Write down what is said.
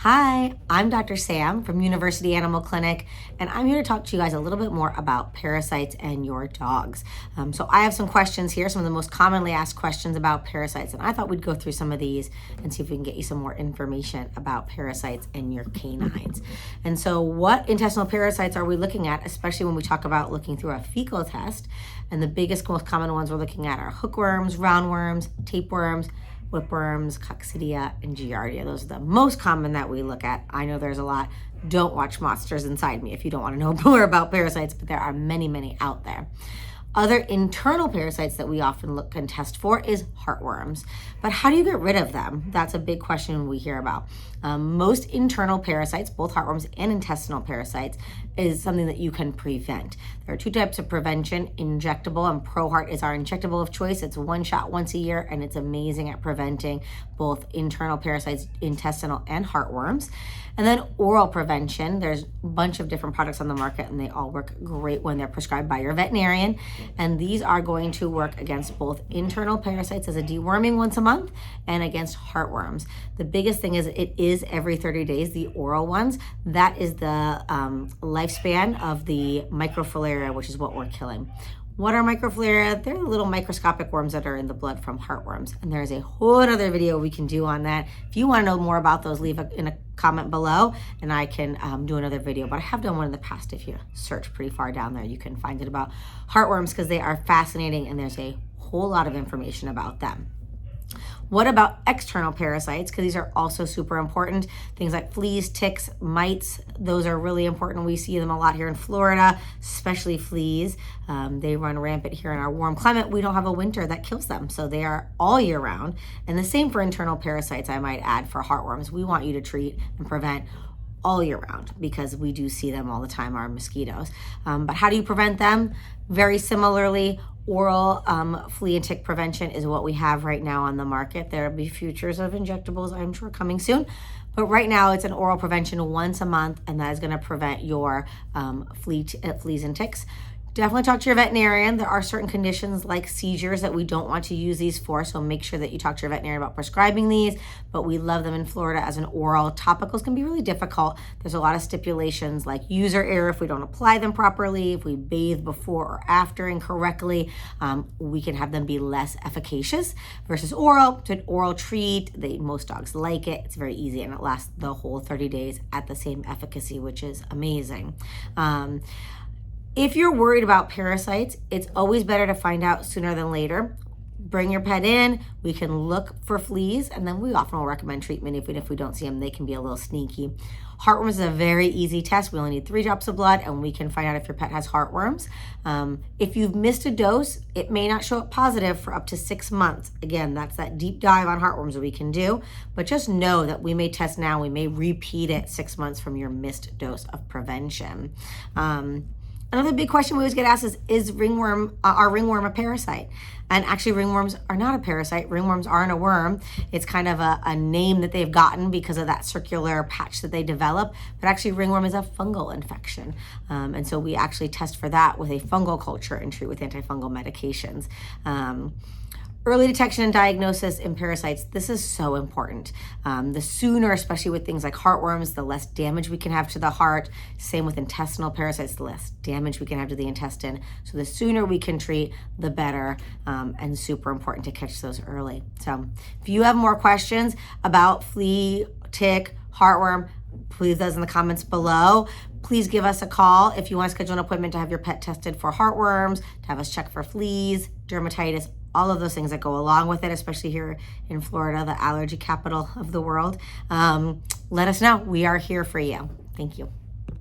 Hi, I'm Dr. Sam from University Animal Clinic, and I'm here to talk to you guys a little bit more about parasites and your dogs. So I have some questions here, some of the most commonly asked questions about parasites, and I thought we'd go through some of these and see if we can get you some more information about parasites in your canines. And so what intestinal parasites are we looking at, especially when we talk about looking through a fecal test? And the biggest, most common ones we're looking at are hookworms, roundworms, tapeworms, whipworms, coccidia, and giardia. Those are the most common that we look at. I know there's a lot. Don't watch Monsters Inside Me if you don't want to know more about parasites, but there are many, many out there. Other internal parasites that we often look and test for is heartworms. But how do you get rid of them? That's a big question we hear about. Most internal parasites, both heartworms and intestinal parasites, is something that you can prevent. There are two types of prevention, injectable, and ProHeart is our injectable of choice. It's one shot once a year, and it's amazing at preventing both internal parasites, intestinal and heartworms. And then oral prevention, there's a bunch of different products on the market, and they all work great when they're prescribed by your veterinarian. And these are going to work against both internal parasites as a deworming once a month and against heartworms. The biggest thing is it is every 30 days, the oral ones. That is the lifespan of the microfilaria, which is what we're killing. What are microfilaria? They're the little microscopic worms that are in the blood from heartworms. And there's a whole other video we can do on that. If you want to know more about those, leave in a comment below and I can do another video. But I have done one in the past. If you search pretty far down there, you can find it about heartworms because they are fascinating and there's a whole lot of information about them. What about external parasites? Because these are also super important. Things like fleas, ticks, mites, those are really important. We see them a lot here in Florida, especially fleas. They run rampant here in our warm climate. We don't have a winter that kills them, so they are all year round. And the same for internal parasites, I might add, for heartworms. We want you to treat and prevent all year round because we do see them all the time, our mosquitoes. But how do you prevent them? Very similarly, oral flea and tick prevention is what we have right now on the market. There will be futures of injectables, I'm sure, coming soon. But right now it's an oral prevention once a month, and that is going to prevent your fleas and ticks. Definitely talk to your veterinarian. There are certain conditions like seizures that we don't want to use these for, so make sure that you talk to your veterinarian about prescribing these, but we love them in Florida as an oral. Topicals can be really difficult. There's a lot of stipulations like user error if we don't apply them properly, if we bathe before or after incorrectly, we can have them be less efficacious versus oral. It's an oral treat. Most dogs like it. It's very easy and it lasts the whole 30 days at the same efficacy, which is amazing. If you're worried about parasites, it's always better to find out sooner than later. Bring your pet in, we can look for fleas, and then we often will recommend treatment even if we don't see them. They can be a little sneaky. Heartworms is a very easy test. We only need 3 drops of blood, and we can find out if your pet has heartworms. If you've missed a dose, it may not show up positive for up to 6 months. Again, that's that deep dive on heartworms that we can do, but just know that we may test now, we may repeat it 6 months from your missed dose of prevention. Another big question we always get asked is are ringworm a parasite? And actually ringworms are not a parasite. Ringworms aren't a worm. It's kind of a name that they've gotten because of that circular patch that they develop. But actually ringworm is a fungal infection. And so we actually test for that with a fungal culture and treat with antifungal medications. Early detection and diagnosis in parasites, this is so important. The sooner, especially with things like heartworms, the less damage we can have to the heart. Same with intestinal parasites, the less damage we can have to the intestine. So the sooner we can treat, the better, and super important to catch those early. So if you have more questions about flea, tick, heartworm, please leave those in the comments below. Please give us a call if you want to schedule an appointment to have your pet tested for heartworms, to have us check for fleas, dermatitis, all of those things that go along with it, especially here in Florida, the allergy capital of the world. Let us know. We are here for you. Thank you.